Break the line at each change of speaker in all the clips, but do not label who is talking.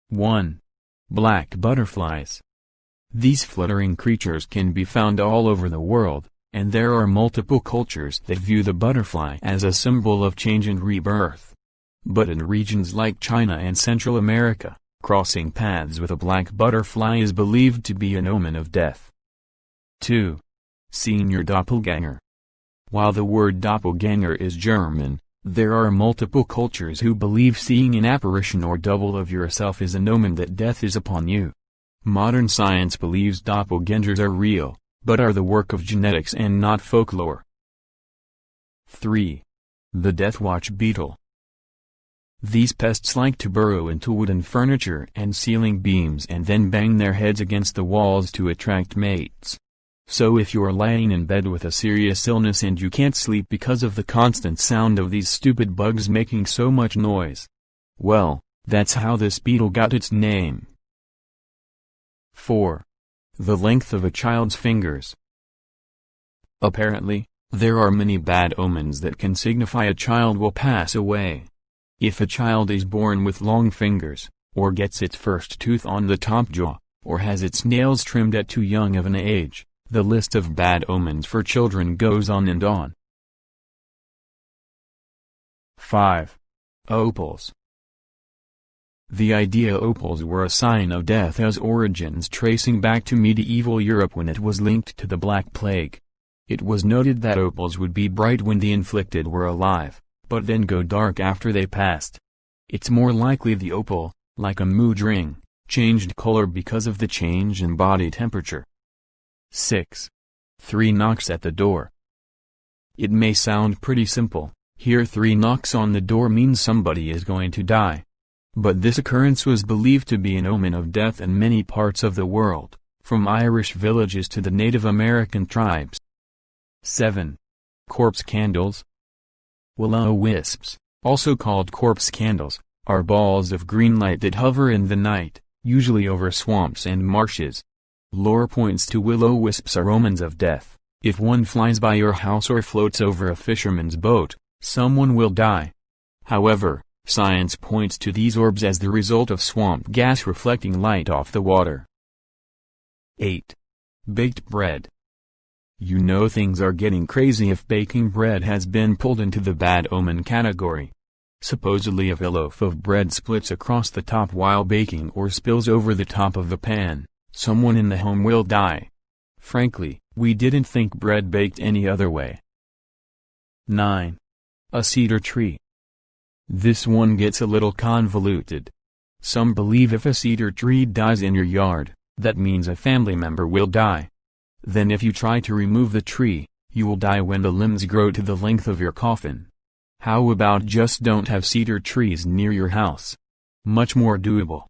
1. Black butterflies. These fluttering creatures can be found all over the world, and there are multiple cultures that view the butterfly as a symbol of change and rebirth. But in regions like China and Central America, crossing paths with a black butterfly is believed to be an omen of death. 2. Seeing your doppelganger. While the word doppelganger is German, there are multiple cultures who believe seeing an apparition or double of yourself is an omen that death is upon you. Modern science believes doppelgangers are real, but are the work of genetics and not folklore. 3. The Death Watch beetle. These pests like to burrow into wooden furniture and ceiling beams and then bang their heads against the walls to attract mates. So if you're lying in bed with a serious illness and you can't sleep because of the constant sound of these stupid bugs making so much noise, well, that's how this beetle got its name. 4. The length of a child's fingers. Apparently, there are many bad omens that can signify a child will pass away. If a child is born with long fingers, or gets its first tooth on the top jaw, or has its nails trimmed at too young of an age, the list of bad omens for children goes on and on. 5. Opals. The idea opals were a sign of death has origins tracing back to medieval Europe when it was linked to the Black Plague. It was noted that opals would be bright when the inflicted were alive, but then go dark after they passed. It's more likely the opal, like a mood ring, changed color because of the change in body temperature. 6. 3 knocks at the door. It may sound pretty simple, here 3 knocks on the door means somebody is going to die. But this occurrence was believed to be an omen of death in many parts of the world, from Irish villages to the Native American tribes. 7. Corpse candles. Will-o'-wisps, also called corpse candles, are balls of green light that hover in the night, usually over swamps and marshes. Lore points to will-o'-wisps are omens of death. If one flies by your house or floats over a fisherman's boat, someone will die. However, science points to these orbs as the result of swamp gas reflecting light off the water. 8. Baked bread. You know things are getting crazy if baking bread has been pulled into the bad omen category. Supposedly if a loaf of bread splits across the top while baking or spills over the top of the pan, someone in the home will die. Frankly, we didn't think bread baked any other way. 9. A cedar tree. This one gets a little convoluted. Some believe if a cedar tree dies in your yard, that means a family member will die. Then if you try to remove the tree, you will die when the limbs grow to the length of your coffin. How about just don't have cedar trees near your house? Much more doable.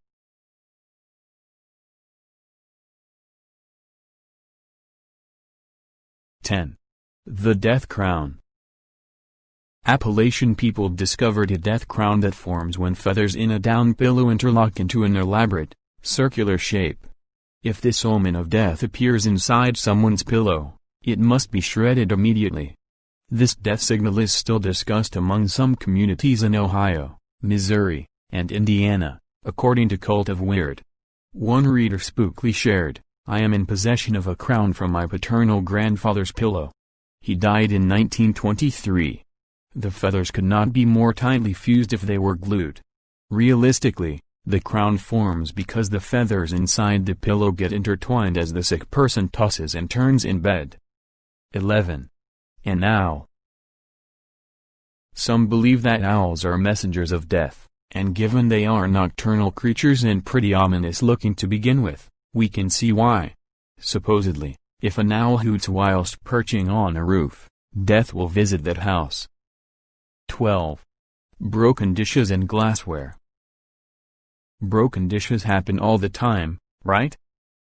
10. The Death Crown. Appalachian people discovered a death crown that forms when feathers in a down pillow interlock into an elaborate, circular shape. If this omen of death appears inside someone's pillow, it must be shredded immediately. This death signal is still discussed among some communities in Ohio, Missouri, and Indiana, according to Cult of Weird. One reader spookily shared, "I am in possession of a crown from my paternal grandfather's pillow. He died in 1923. The feathers could not be more tightly fused if they were glued. Realistically, the crown forms because the feathers inside the pillow get intertwined as the sick person tosses and turns in bed." 11. An owl. Some believe that owls are messengers of death, and given they are nocturnal creatures and pretty ominous looking to begin with, we can see why. Supposedly, if an owl hoots whilst perching on a roof, death will visit that house. 12. Broken dishes and glassware. Broken dishes happen all the time, right?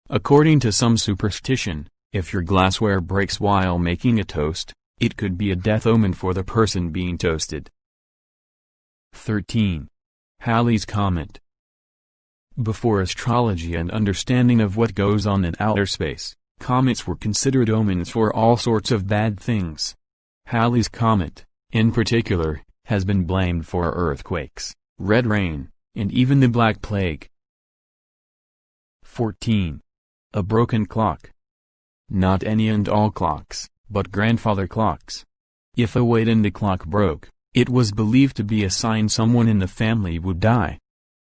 According to some superstition, if your glassware breaks while making a toast, it could be a death omen for the person being toasted. 13. Halley's Comet. Before astrology and understanding of what goes on in outer space, comets were considered omens for all sorts of bad things. Halley's Comet, in particular, has been blamed for earthquakes, red rain, and even the Black Plague. 14. A broken clock. Not any and all clocks, but grandfather clocks. If a wait-and clock broke, it was believed to be a sign someone in the family would die.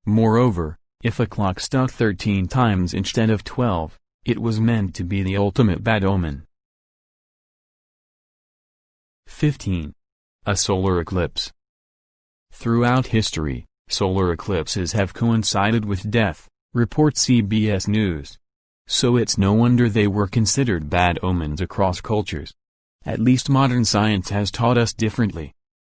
Moreover, if a clock struck 13 times instead of 12, it was meant to be the ultimate bad omen. 15. A solar eclipse. Throughout history, solar eclipses have coincided with death, reports CBS News. So it's no wonder they were considered bad omens across cultures. At least modern science has taught us differently.